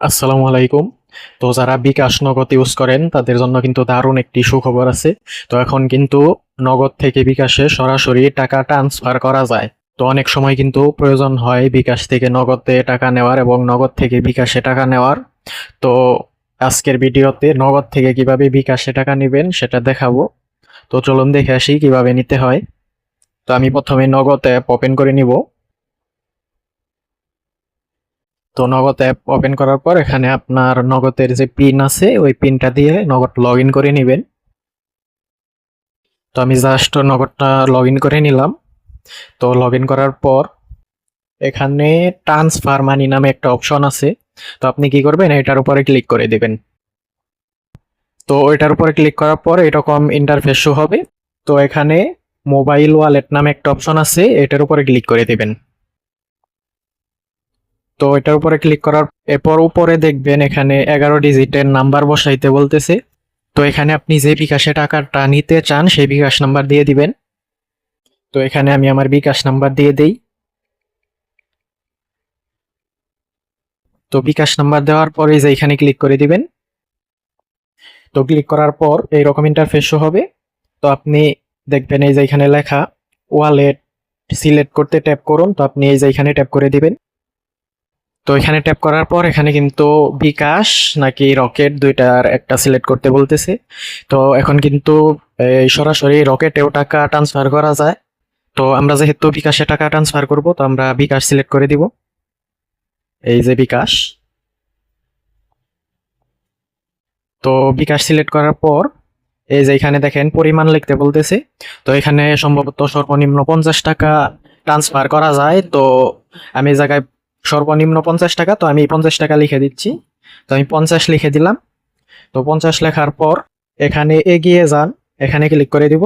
আসসালামু আলাইকুম। তো যারা বিকাশ নগদ ইউজ করেন তাদের জন্য কিন্তু দারুণ একটি সুখবর আছে। তো এখন কিন্তু নগদ থেকে বিকাশে সরাসরি টাকা ট্রান্সফার করা যায়। তো অনেক সময় কিন্তু প্রয়োজন হয় বিকাশ থেকে নগদে টাকা নেওয়ার এবং নগদ থেকে বিকাশে টাকা নেওয়ার। তো আজকের ভিডিওতে নগদ থেকে কিভাবে বিকাশে টাকা নেবেন সেটা দেখাবো। তো চলুন দেখে আসি কিভাবে নিতে হয়। তো আমি প্রথমে নগদ অ্যাপ ওপেন করে নিব। তো নগদ অ্যাপ ওপেন করার পর এখানে আপনার নগদের যে পিন আছে ওই পিনটা দিয়ে নগদ লগ ইন করে নেবেন। তো আমি জাস্ট নগদটা লগ ইন করে নিলাম। তো লগ ইন করার পর এখানে ট্রান্সফার মানি নামে একটা অপশন আছে। তো আপনি কি করবেন, এটার উপরে ক্লিক করে দিবেন। তো এটার উপরে ক্লিক করার পর এরকম ইন্টারফেস শো হবে। তো এখানে মোবাইল ওয়ালেট নামে একটা অপশন আছে, এটার উপরে ক্লিক করে দিবেন। তো এটার উপরে ক্লিক করার এরপর উপরে দেখবেন এখানে 11 ডিজিটের নাম্বার বসাইতে বলতেছে। তো এখানে আপনি যে বিকাশে টাকাটা নিতে চান সেই বিকাশ নাম্বার দিয়ে দিবেন। তো এখানে আমি আমার বিকাশ নাম্বার দিয়ে দেই। তো বিকাশ নাম্বার দেওয়ার পরে যে এখানে ক্লিক করে দিবেন। তো ক্লিক করার পর এইরকম ইন্টারফেস শো হবে। তো আপনি দেখবেন এই যে এখানে লেখা ওয়ালেট সিলেক্ট করতে ট্যাপ করুন। তো আপনি এই যে এখানে ট্যাপ করে দিবেন। তো এখানে ট্যাপ করার পর এখানে কিন্তু বিকাশ নাকি রকেট দুইটার একটা সিলেক্ট করতে বলতেছে। তো এখন কিন্তু এই সরাসরি রকেটেও টাকা ট্রান্সফার করা যায়। তো আমরা যেহেতু বিকাশে টাকা ট্রান্সফার করব, তো আমরা বিকাশ সিলেক্ট করে দিব। এই যে বিকাশ। তো বিকাশ সিলেক্ট করার পর এই যে এখানে দেখেন পরিমাণ লিখতে বলতেছে। তো এখানে সম্ভবত সর্বনিম্ন 50 টাকা ট্রান্সফার করা যায়। তো আমি এই জায়গায় সর্বনিম্ন 50 টাকা, তো আমি 50 টাকা লিখে দিচ্ছি। তো আমি 50 লিখে দিলাম। তো 50 লেখার পর এখানে এগিয়ে যান, এখানে ক্লিক করে দিব।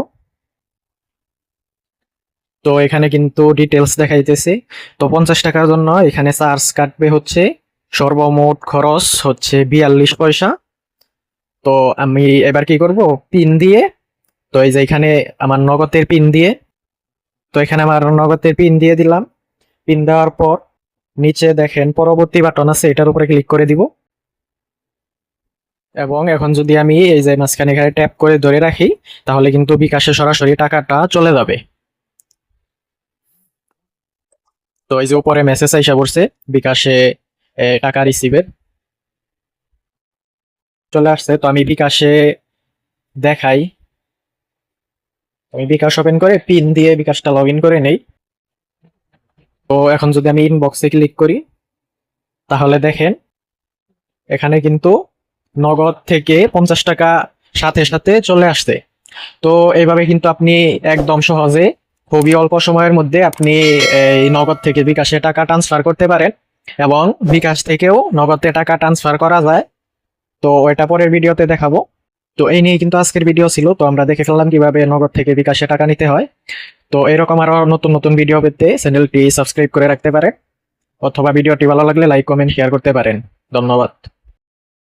তো এখানে কিন্তু ডিটেলস দেখাইতেছে। তো 50 টাকার জন্য এখানে চার্জ কাটবে হচ্ছে, সর্বমোট খরচ হচ্ছে 42 পয়সা। তো আমি এবার কি করব, পিন দিয়ে, তো এই যে এখানে আমার নগদের পিন দিয়ে, তো এখানে আমার নগদের পিন দিয়ে দিলাম। পিন দেওয়ার পর নিচে দেখেন পরবর্তী বাটন আছে, এটার উপরে ক্লিক করে দিব। এবং এখন যদি আমি এই যে মাঝখানে এখানে ট্যাপ করে ধরে রাখি, তাহলে কিন্তু বিকাশে সরাসরি টাকাটা চলে যাবে। তো এই যে উপরে মেসেজ আইসা পড়ছে বিকাশে টাকা রিসিভের চলে আসছে। তো আমি বিকাশে দেখাই, আমি বিকাশ ওপেন করে পিন দিয়ে বিকাশটা লগ ইন করে নেই। তো এখন যদি আমি ইনবক্সে ক্লিক করি, তাহলে দেখেন এখানে কিন্তু নগদ থেকে 50 টাকা সাথে সাথে চলে আসছে। তো এইভাবে কিন্তু আপনি একদম সহজে খুবই অল্প সময়ের মধ্যে আপনি এই নগদ থেকে বিকাশে টাকা ট্রান্সফার করতে পারেন, এবং বিকাশ থেকেও নগদে টাকা ট্রান্সফার করা যায়। তো ওইটা পরের ভিডিওতে দেখাবো। তো এই নিয়ে কিন্তু আজকের ভিডিও ছিল। তো আমরা দেখে ফেললাম কিভাবে নগদ থেকে বিকাশে টাকা নিতে হয়। তো এরকম আরো নতুন নতুন ভিডিও পেতে চ্যানেলটি সাবস্ক্রাইব করে রাখতে পারেন, অথবা ভিডিওটি ভালো লাগলে লাইক কমেন্ট শেয়ার করতে পারেন। ধন্যবাদ।